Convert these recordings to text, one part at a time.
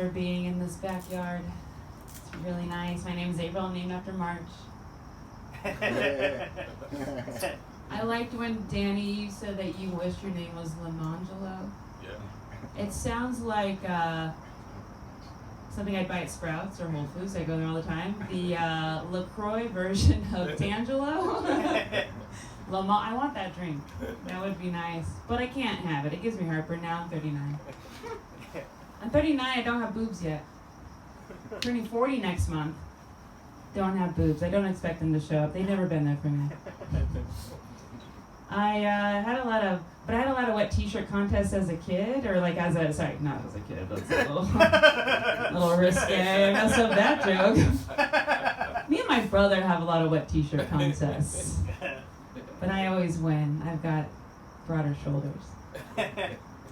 for being in this backyard. It's really nice. My name is April. I'm named after March. I liked when Danny, you said that you wished your name was Lamangelo. Yeah. It sounds like something I'd buy at Sprouts or Whole Foods. I go there all the time. The LaCroix version of D'Angelo. I want that drink. That would be nice. But I can't have it. It gives me heartburn now. I'm 39. I'm 39. I don't have boobs yet. Turning 40 next month. Don't have boobs. I don't expect them to show up. They've never been there for me. I had a lot of wet t-shirt contests as a kid, or like not as a kid. That's a little risque. I messed up that joke. Me and my brother have a lot of wet t-shirt contests, but I always win. I've got broader shoulders.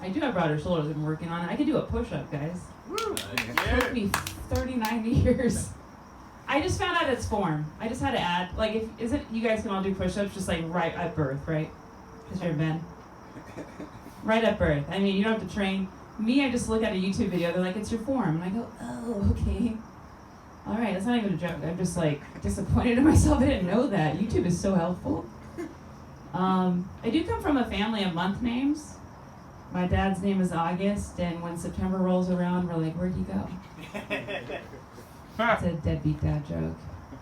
I do have broader shoulders. I'm working on it. I could do a push-up, guys. It took me 39 years. I just found out its form. I just had to add, like, you guys can all do push-ups just like right at birth, right? Because you're men. Right at birth. I mean, you don't have to train. Me, I just look at a YouTube video. They're like, it's your form. And I go, oh, okay. All right, that's not even a joke. I'm just like disappointed in myself. I didn't know that. YouTube is so helpful. I do come from a family of month names. My dad's name is August, and when September rolls around, we're like, where'd he go? It's a deadbeat dad joke.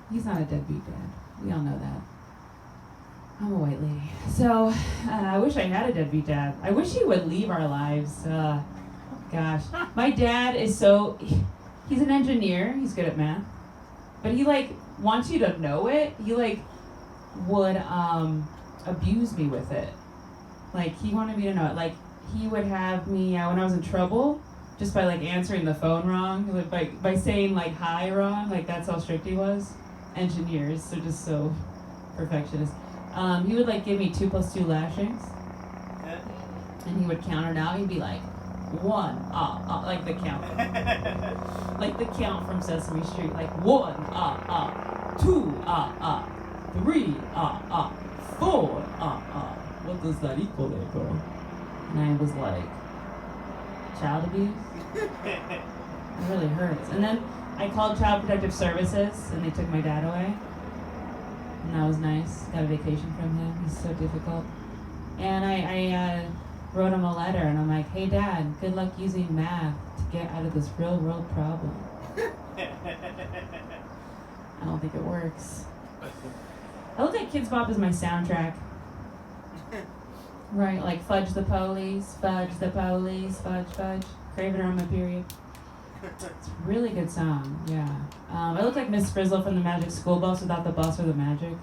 He's not a deadbeat dad. We all know that. I'm a white lady. So, I wish I had a deadbeat dad. I wish he would leave our lives. Gosh. My dad is he's an engineer. He's good at math. But he, wants you to know it. He, would abuse me with it. He wanted me to know it. He would have me, when I was in trouble, just by answering the phone wrong, by saying hi wrong, that's how strict he was. Engineers, they're just so perfectionist. He would give me 2 + 2 lashings, and he would count it out. He'd be like, 1, the count, the count from Sesame Street, 1, 2, 3, 4, What does that equal, April? And I was like, child abuse? It really hurts. And then I called Child Protective Services, and they took my dad away. And that was nice. Got a vacation from him. He's so difficult. And I wrote him a letter, and I'm like, hey, Dad, good luck using math to get out of this real-world problem. I don't think it works. I look at Kids Bop as my soundtrack. Right, fudge the police, fudge, fudge. Craving on my period. It's a really good song, yeah. I look like Miss Frizzle from the Magic School Bus without the bus or the magic.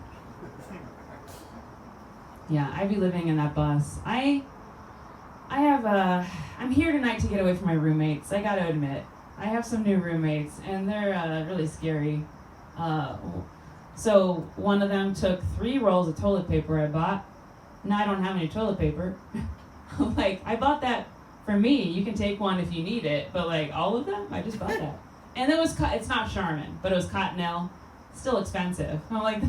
Yeah, I'd be living in that bus. I'm here tonight to get away from my roommates, I gotta admit. I have some new roommates, and they're really scary. So one of them took 3 rolls of toilet paper I bought. Now I don't have any toilet paper. I bought that for me. You can take one if you need it, but all of them, I just bought that. And it's not Charmin, but it was Cottonelle. Still expensive. I'm like,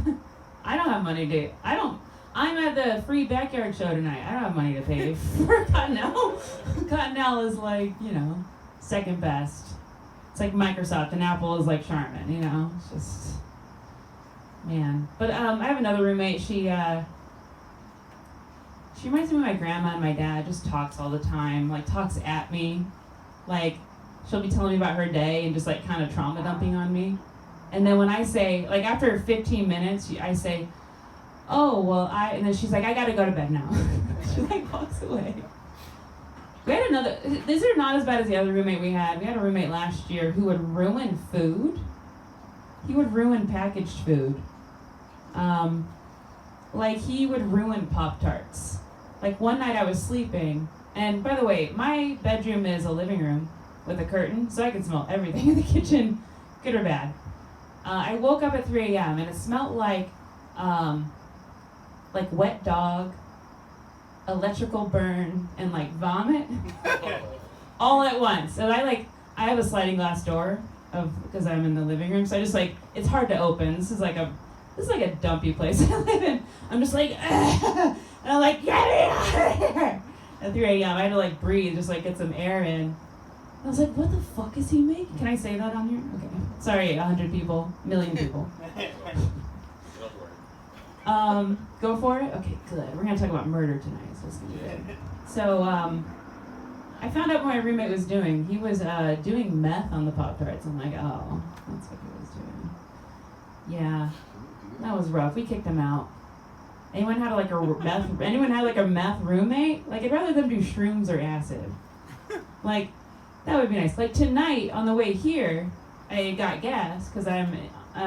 I don't have money I'm at the free backyard show tonight. I don't have money to pay for Cottonelle. Cottonelle is second best. It's like Microsoft, and Apple is like Charmin, It's just, man. But I have another roommate. She reminds me of my grandma and my dad. Just talks all the time, talks at me. She'll be telling me about her day and just kind of trauma dumping on me. And then when I say, after 15 minutes, I say, oh, well, and then she's like, I gotta go to bed now. She walks away. We had another, these are not as bad as the other roommate we had. We had a roommate last year who would ruin food. He would ruin packaged food. He would ruin Pop-Tarts. One night I was sleeping, and by the way, my bedroom is a living room with a curtain, so I can smell everything in the kitchen, good or bad. I woke up at 3 a.m. and it smelled like wet dog, electrical burn, and vomit, all at once. And I have a sliding glass door because I'm in the living room, so I just it's hard to open. This is like a dumpy place I live in. I'm just and I'm get me out of here! At 3 a.m. I had to breathe, just get some air in. I was like, what the fuck is he making? Can I say that on here? Okay. Sorry, 100 people, million people. Go for it? Okay, good. We're going to talk about murder tonight, so it's going to be good. So, I found out what my roommate was doing. He was doing meth on the Pop-Tarts. I'm like, oh, that's what he was doing. Yeah, that was rough. We kicked him out. Anyone had like a meth roommate? Like, I'd rather them do shrooms or acid. Like, that would be nice. Like, tonight, on the way here, I got gas, because I'm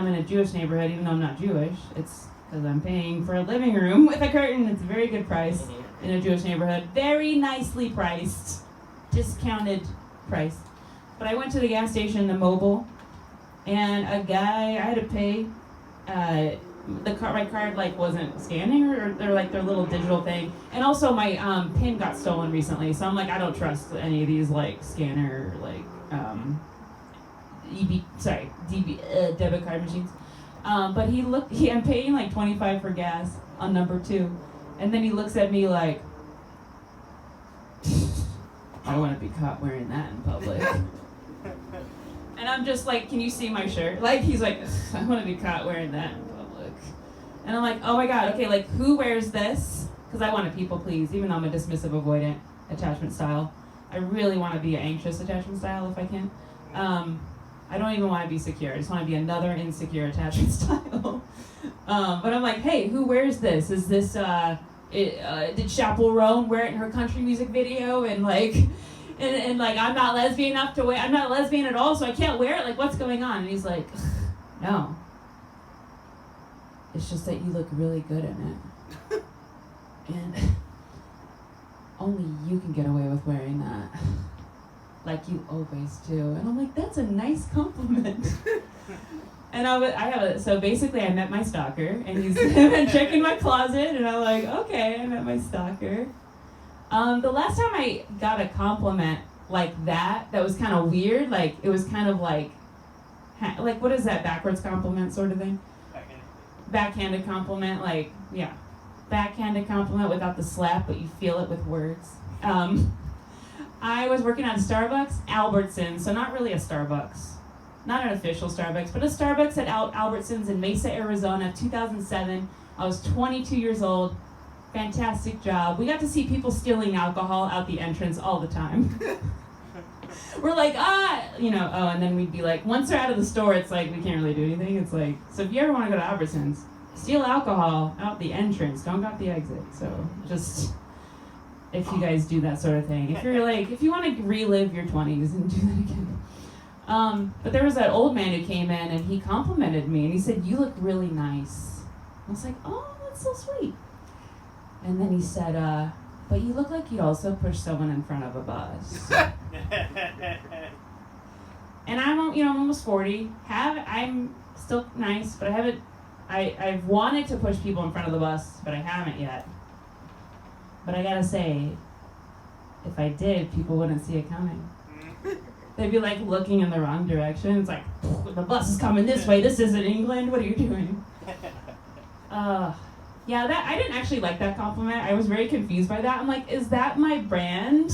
in a Jewish neighborhood, even though I'm not Jewish. It's because I'm paying for a living room with a curtain. It's a very good price in a Jewish neighborhood. Very nicely priced. Discounted price. But I went to the gas station, the Mobile, and I had to pay, my card like wasn't scanning, or they're like their little digital thing. And also my PIN got stolen recently, so I'm like, I don't trust any of these like scanner, like debit card machines. But I'm paying like $25 for gas on number 2. And then he looks at me like, I don't want to be caught wearing that in public. And I'm just like, can you see my shirt? Like, he's like, I want to be caught wearing that in public. And I'm like, oh my God, okay, like, who wears this? Because I want to people please, even though I'm a dismissive avoidant attachment style. I really want to be an anxious attachment style if I can. I don't even want to be secure. I just want to be another insecure attachment style. But I'm like, hey, who wears this? Is this, did Chappell Roan wear it in her country music video? And like, and like, I'm not lesbian enough to wear, I'm not lesbian at all, so I can't wear it? Like, what's going on? And he's like, no. It's just that you look really good in it. And only you can get away with wearing that. Like you always do. And I'm like, that's a nice compliment. And so basically I met my stalker, and he's been checking my closet, and I'm like, okay, I met my stalker. The last time I got a compliment like that was kind of weird, like, it was kind of like what is that, backwards compliment sort of thing? Backhanded compliment, like, yeah. Backhanded compliment without the slap, but you feel it with words. I was working at Starbucks, Albertsons, so not really a Starbucks. Not an official Starbucks, but a Starbucks at Albertsons in Mesa, Arizona, 2007. I was 22 years old. Fantastic job. We got to see people stealing alcohol out the entrance all the time. We're like, and then we'd be like, once they're out of the store, it's like, we can't really do anything. It's like, so if you ever want to go to Albertsons, steal alcohol out the entrance, don't go out the exit. So just, if you guys do that sort of thing. If you want to relive your 20s and do that again. But there was that old man who came in, and he complimented me, and he said, you look really nice. I was like, oh, that's so sweet. And then he said, but you look like you'd also push someone in front of a bus. And I'm almost 40. I'm still nice, but I've wanted to push people in front of the bus, but I haven't yet. But I gotta say, if I did, people wouldn't see it coming. They'd be like looking in the wrong direction. It's like, the bus is coming this way. This isn't England. What are you doing? I didn't actually like that compliment. I was very confused by that. I'm like, is that my brand?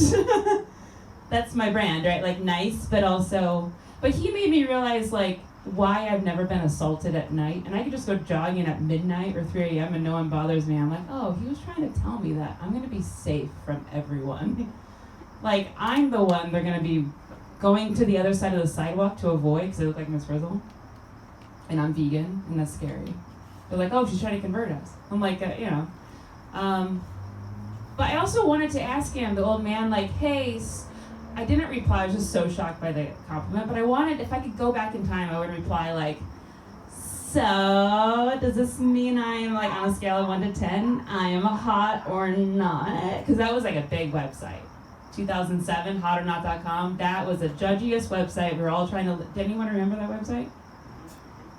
That's my brand, right? Like, nice, but also, but he made me realize like why I've never been assaulted at night. And I could just go jogging at midnight or 3 a.m. and no one bothers me. I'm like, oh, he was trying to tell me that I'm gonna be safe from everyone. Like, I'm the one they're gonna be going to the other side of the sidewalk to avoid because I look like Miss Frizzle. And I'm vegan, and that's scary. They're like, oh, she's trying to convert us. I'm like, But I also wanted to ask him, the old man, like, hey, I didn't reply. I was just so shocked by the compliment. But I wanted, if I could go back in time, I would reply, like, so does this mean I am, like, on a scale of 1 to 10, I am a hot or not? Because that was, like, a big website. 2007, hotornot.com. That was the judgiest website. We were all trying to, did anyone remember that website?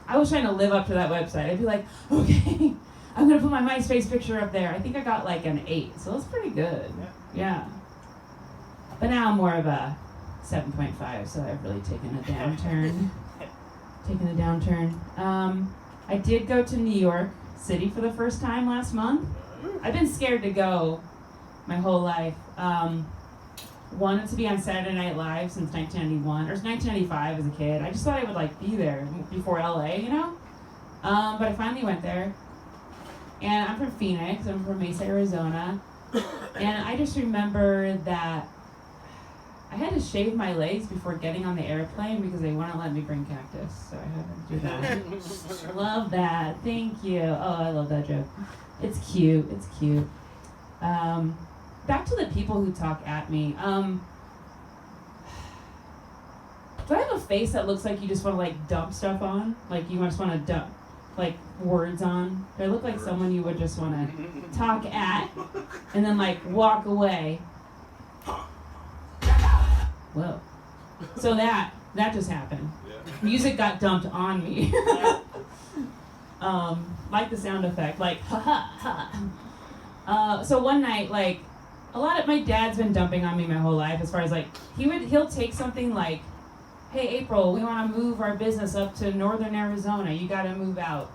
I was trying to live up to that website. I'd be like, okay, I'm going to put my MySpace picture up there. I think I got like an 8, so that's pretty good. Yeah. But now I'm more of a 7.5, so I've really taken a downturn. I did go to New York City for the first time last month. I've been scared to go my whole life. wanted to be on Saturday Night Live since 1991, or 1995 as a kid. I just thought I would like be there before LA, you know? But I finally went there. And I'm from Phoenix, I'm from Mesa, Arizona. And I just remember that I had to shave my legs before getting on the airplane because they wouldn't let me bring cactus. So I had to do that. Love that. Thank you. Oh, I love that joke. It's cute. It's cute. Back to the people who talk at me. Do I have a face that looks like you just want to like dump stuff on? Like you just want to dump like words on? Do I look like someone you would just want to talk at and then like walk away? Whoa. So that just happened. Yeah. Music got dumped on me. Like the sound effect, like ha ha ha. So one night, like my dad's been dumping on me my whole life as far as like he'll take something like, hey April, we want to move our business up to northern Arizona, you gotta move out.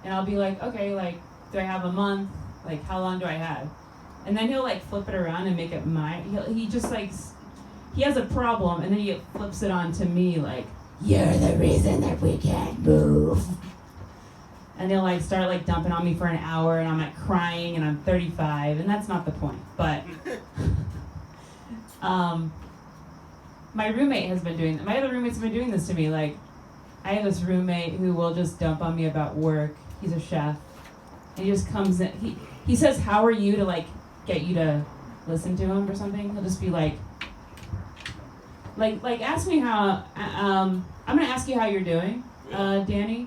And I'll be like, okay, like do I have a month? Like how long do I have? And then he'll like flip it around and make it mine. He just like he has a problem, and then he flips it on to me like, you're the reason that we can't move. And they'll like start like dumping on me for an hour, and I'm like crying, and I'm 35, and that's not the point. But my roommate has been doing, my other roommates have been doing this to me. Like, I have this roommate who will just dump on me about work. He's a chef, and he just comes in. He says, "How are you?" to like get you to listen to him or something. He'll just be like ask me how. I'm gonna ask you how you're doing, Danny.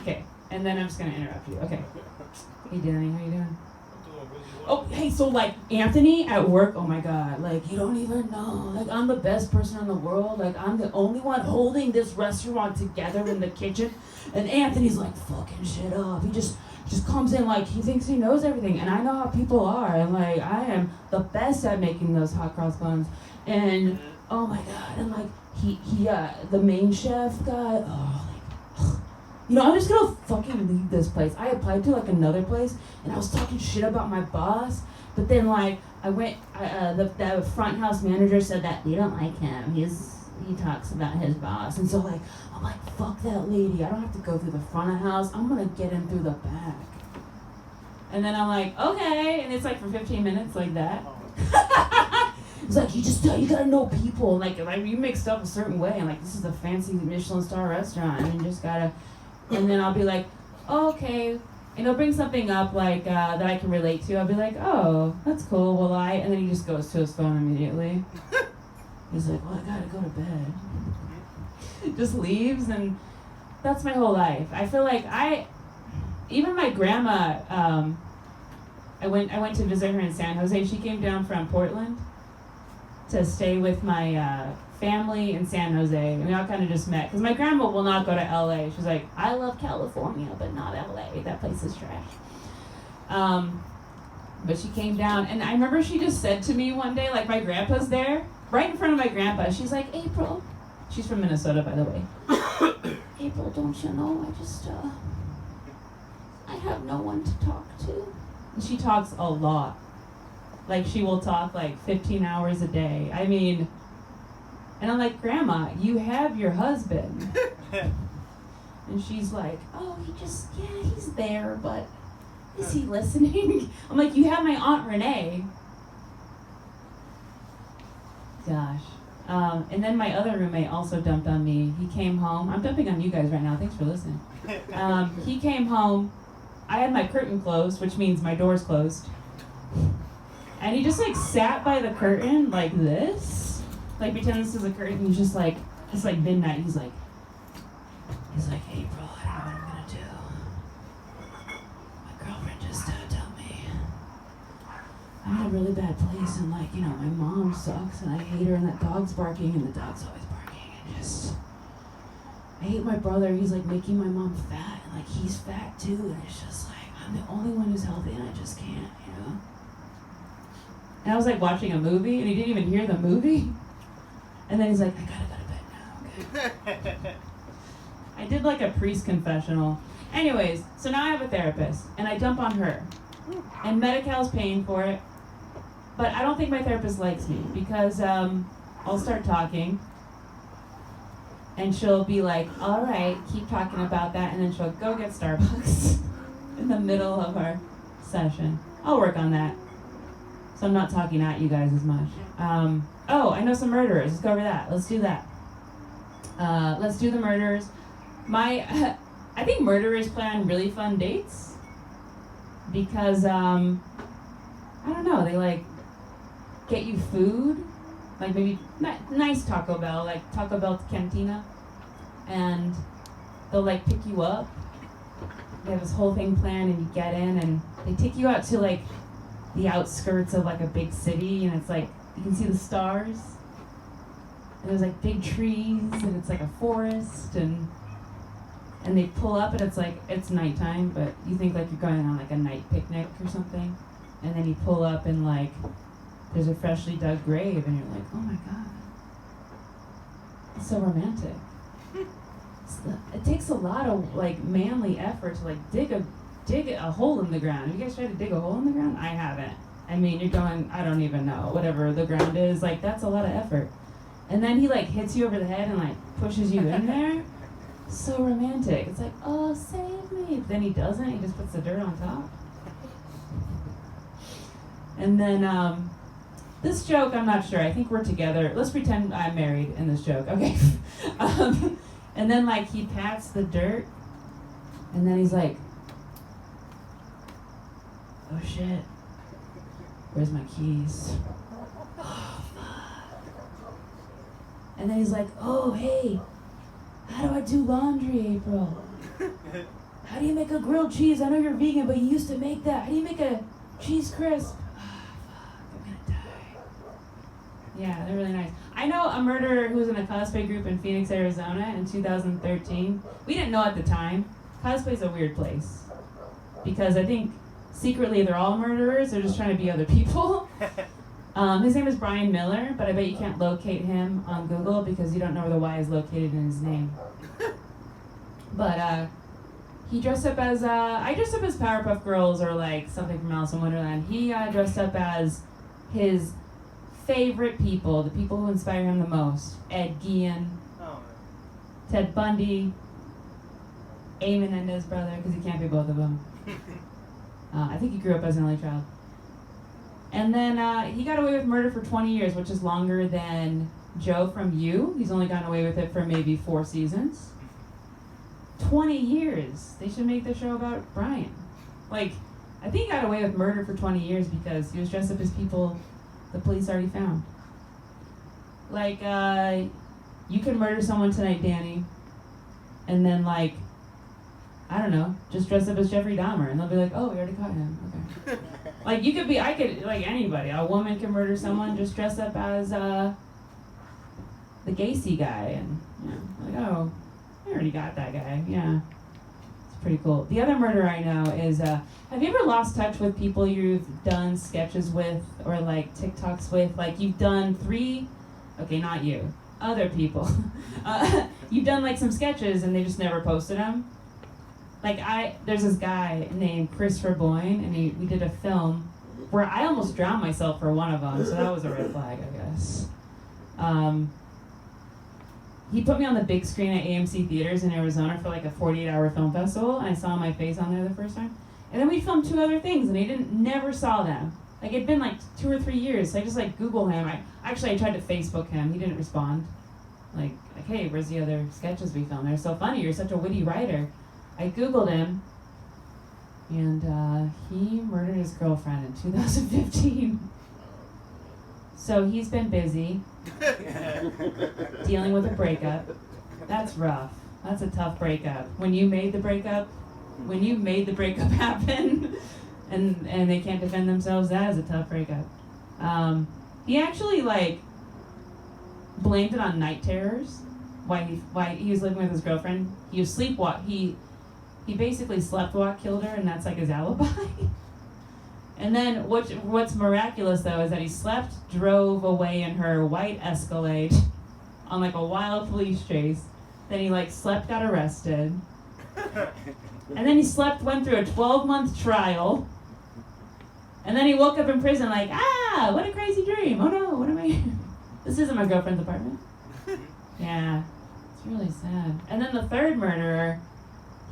Okay, and then I'm just gonna interrupt you. Okay. Hey Danny, how you doing? Oh, hey, so like Anthony at work, oh my God, like you don't even know, like I'm the best person in the world, like I'm the only one holding this restaurant together in the kitchen, and Anthony's like fucking shit up. He just comes in like he thinks he knows everything, and I know how people are, and like I am the best at making those hot cross buns, and oh my God, and like he the main chef guy, oh like, you know, I'm just gonna fucking leave this place. I applied to like another place, and I was talking shit about my boss, but then like I went, the front house manager said that we don't like him. He talks about his boss, and so like I'm like, fuck that lady. I don't have to go through the front of house. I'm gonna get in through the back. And then I'm like, okay, and it's like for 15 minutes like that. It's like you gotta know people, like you mixed up a certain way, and like this is a fancy Michelin star restaurant, and you just gotta. And then I'll be like, oh, okay, and he'll bring something up like that I can relate to. I'll be like, oh, that's cool. Well, and then he just goes to his phone immediately. He's like, well, I gotta go to bed. Just leaves, and that's my whole life. I feel like even my grandma. I went to visit her in San Jose. She came down from Portland to stay with my family in San Jose, and we all kind of just met because my grandma will not go to LA. She's like, I love California, but not LA. That place is trash. But she came down, and I remember she just said to me one day, like my grandpa's there, right in front of my grandpa. She's like, April, she's from Minnesota, by the way. April, don't you know? I have no one to talk to. And she talks a lot. Like she will talk like 15 hours a day. I mean. And I'm like, Grandma, you have your husband. And she's like, oh, he's there, but is he listening? I'm like, you have my Aunt Renee. Gosh. And then my other roommate also dumped on me. He came home. I'm dumping on you guys right now. Thanks for listening. He came home. I had my curtain closed, which means my door's closed. And he just like sat by the curtain like this. Like pretend this is a curtain. He's just like, it's like midnight. He's like, April, I don't know what I'm gonna do. My girlfriend just told me I'm in a really bad place, and like, you know, my mom sucks, and I hate her, and that dog's barking, and the dog's always barking, and just, I hate my brother. He's like making my mom fat, and like he's fat too, and it's just like I'm the only one who's healthy, and I just can't, you know. And I was like watching a movie, and he didn't even hear the movie. And then he's like, I gotta go to bed now, okay? I did like a priest confessional. Anyways, so now I have a therapist, and I dump on her. And Medi-Cal's paying for it. But I don't think my therapist likes me because I'll start talking and she'll be like, all right, keep talking about that, and then she'll go get Starbucks in the middle of our session. I'll work on that. So I'm not talking at you guys as much. Oh, I know some murderers. Let's go over that. Let's do that. Let's do the murderers. I think murderers plan really fun dates because, I don't know, they like get you food, like maybe nice Taco Bell, like Taco Bell Cantina, and they'll like pick you up. They have this whole thing planned and you get in and they take you out to like the outskirts of like a big city, and it's like, you can see the stars, and there's like big trees, and it's like a forest, and they pull up and it's like, it's nighttime, but you think like you're going on like a night picnic or something, and then you pull up and like there's a freshly dug grave, and you're like, oh my god, it's so romantic. It takes a lot of like manly effort to like dig a hole in the ground. Have you guys tried to dig a hole in the ground? I haven't. I mean, you're going, I don't even know, whatever the ground is, like that's a lot of effort. And then he like hits you over the head and like pushes you in there. So romantic. It's like, oh, save me. But then he doesn't, he just puts the dirt on top. And then this joke, I'm not sure. I think we're together. Let's pretend I'm married in this joke. Okay. And then like he pats the dirt and then he's like, oh shit, where's my keys? Oh, fuck. And then he's like, oh, hey, how do I do laundry, April? How do you make a grilled cheese? I know you're vegan, but you used to make that. How do you make a cheese crisp? Oh, fuck, I'm gonna die. Yeah, they're really nice. I know a murderer who was in a cosplay group in Phoenix, Arizona in 2013. We didn't know at the time. Cosplay's a weird place. Because I think secretly they're all murderers, they're just trying to be other people. His name is Brian Miller, but I bet you can't locate him on Google because you don't know where the Y is located in his name. But he dressed up as, I dressed up as Powerpuff Girls or like something from Alice in Wonderland. He dressed up as his favorite people, the people who inspire him the most. Ed Gein, Ted Bundy, A. Menendez's brother, because he can't be both of them. I think he grew up as an only child. And then he got away with murder for 20 years, which is longer than Joe from You. He's only gotten away with it for maybe 4 seasons. 20 years. They should make the show about Brian. Like, I think he got away with murder for 20 years because he was dressed up as people the police already found. Like, you could murder someone tonight, Danny, and then like, I don't know, just dress up as Jeffrey Dahmer, and they'll be like, oh, we already caught him, okay. Like, I could, like anybody, a woman can murder someone, just dress up as the Gacy guy, and, you know, like, oh, I already got that guy, yeah. It's pretty cool. The other murder I know is, have you ever lost touch with people you've done sketches with, or like TikToks with? Like, you've done 3, okay, not you, other people. You've done like some sketches and they just never posted them. Like there's this guy named Christopher Boyne, and we did a film where I almost drowned myself for one of them, so that was a red flag, I guess. He put me on the big screen at AMC Theaters in Arizona for like a 48-hour film festival, and I saw my face on there the first time. And then we filmed 2 other things, and I never saw them. Like, it'd been like 2 or 3 years, so I just like Googled him. I tried to Facebook him. He didn't respond. Like, hey, where's the other sketches we filmed? They're so funny. You're such a witty writer. I Googled him, and he murdered his girlfriend in 2015. So he's been busy dealing with a breakup. That's rough. That's a tough breakup. When you made the breakup happen, and they can't defend themselves, that is a tough breakup. He actually like blamed it on night terrors. Why he was living with his girlfriend. He was he basically sleptwalk killed her, and that's like his alibi. And then what's miraculous though is that he slept, drove away in her white Escalade on like a wild police chase. Then he like slept, got arrested. And then he went through a 12-month trial. And then he woke up in prison like, what a crazy dream. Oh no, what am I? This isn't my girlfriend's apartment. Yeah, it's really sad. And then the third murderer,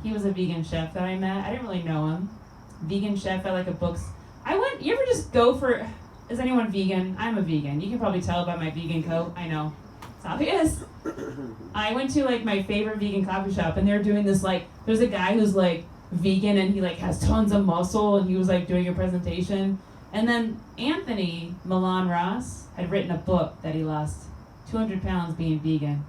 he was a vegan chef that I met. I didn't really know him. Vegan chef at like a books. You ever just go for, is anyone vegan? I'm a vegan. You can probably tell by my vegan coat. I know. It's obvious. I went to like my favorite vegan coffee shop and they're doing this like, there's a guy who's like vegan and he like has tons of muscle and he was like doing a presentation. And then Anthony Milan Ross had written a book that he lost 200 pounds being vegan.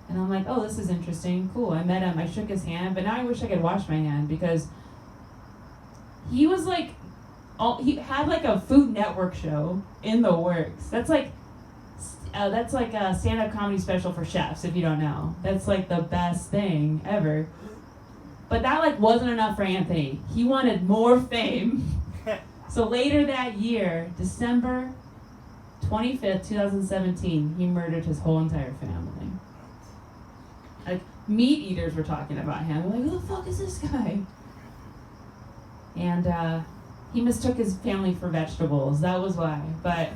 And I'm like, oh, this is interesting. Cool. I met him. I shook his hand, but now I wish I could wash my hand because he was like, he had like a Food Network show in the works. That's like a stand-up comedy special for chefs, if you don't know. That's like the best thing ever. But that like wasn't enough for Anthony. He wanted more fame. So later that year, December 25th, 2017, he murdered his whole entire family. Like, meat eaters were talking about him. They're like, who the fuck is this guy? And he mistook his family for vegetables. That was why. But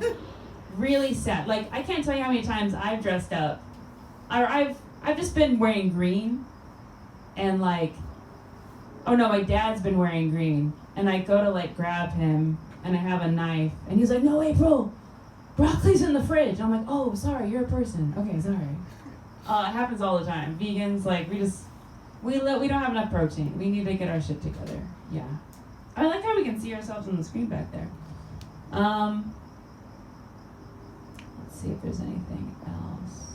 really sad. Like, I can't tell you how many times I've dressed up. Or I've just been wearing green. And like, oh no, my dad's been wearing green. And I go to like grab him and I have a knife. And he's like, no, April, broccoli's in the fridge. And I'm like, oh, sorry, you're a person. Okay, sorry. It happens all the time. Vegans, like, we don't have enough protein. We need to get our shit together. Yeah. I like how we can see ourselves on the screen back there. Let's see if there's anything else.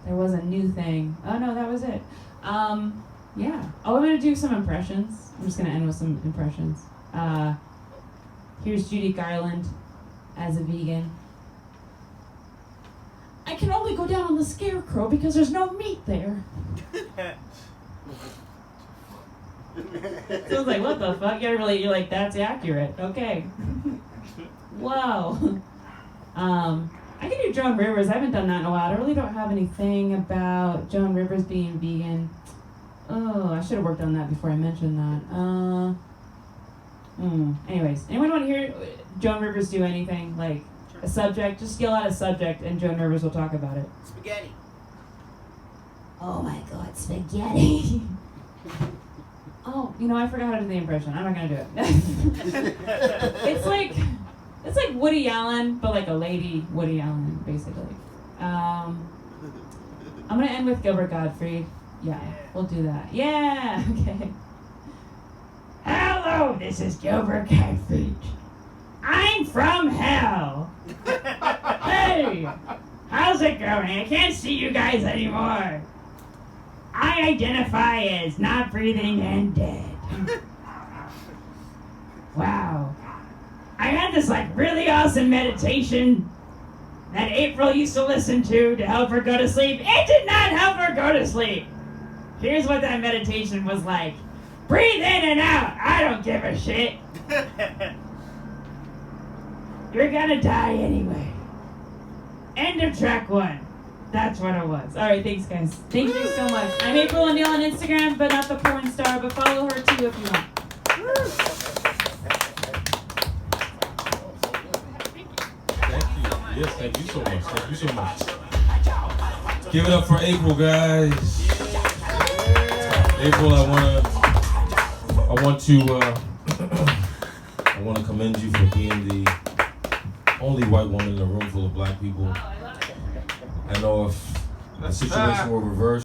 There was a new thing. Oh no, that was it. Yeah. Oh, I'm gonna do some impressions. I'm just gonna end with some impressions. Here's Judy Garland as a vegan. I can only go down on the scarecrow because there's no meat there. So I was like, what the fuck? You're like, that's accurate. Okay. Whoa. I can do Joan Rivers. I haven't done that in a while. I really don't have anything about Joan Rivers being vegan. Oh, I should have worked on that before I mentioned that. Anyways, anyone want to hear Joan Rivers do anything? Like a subject? Just yell out a subject and Joan Rivers will talk about it. Spaghetti. Oh my god, spaghetti. Oh, I forgot how to do the impression. I'm not gonna do it. It's like Woody Allen, but like a lady Woody Allen, basically. I'm gonna end with Gilbert Gottfried. Yeah, we'll do that. Yeah, okay. Hello, this is Gilbert Gottfried. I'm from hell. Hey, how's it going? I can't see you guys anymore. I identify as not breathing and dead. Wow. I had this like really awesome meditation that April used to listen to help her go to sleep. It did not help her go to sleep. Here's what that meditation was like. Breathe in and out. I don't give a shit. You're gonna die anyway. End of track 1. That's what it was. All right, thanks, guys. Thank you so much. I'm April O'Neil on Instagram, but not the porn star, but follow her too if you want. Yes, thank you so much. Thank you so much. Give it up for April, guys. April, I want to commend you for being the only white woman in a room full of black people. I know if the situation were reversed,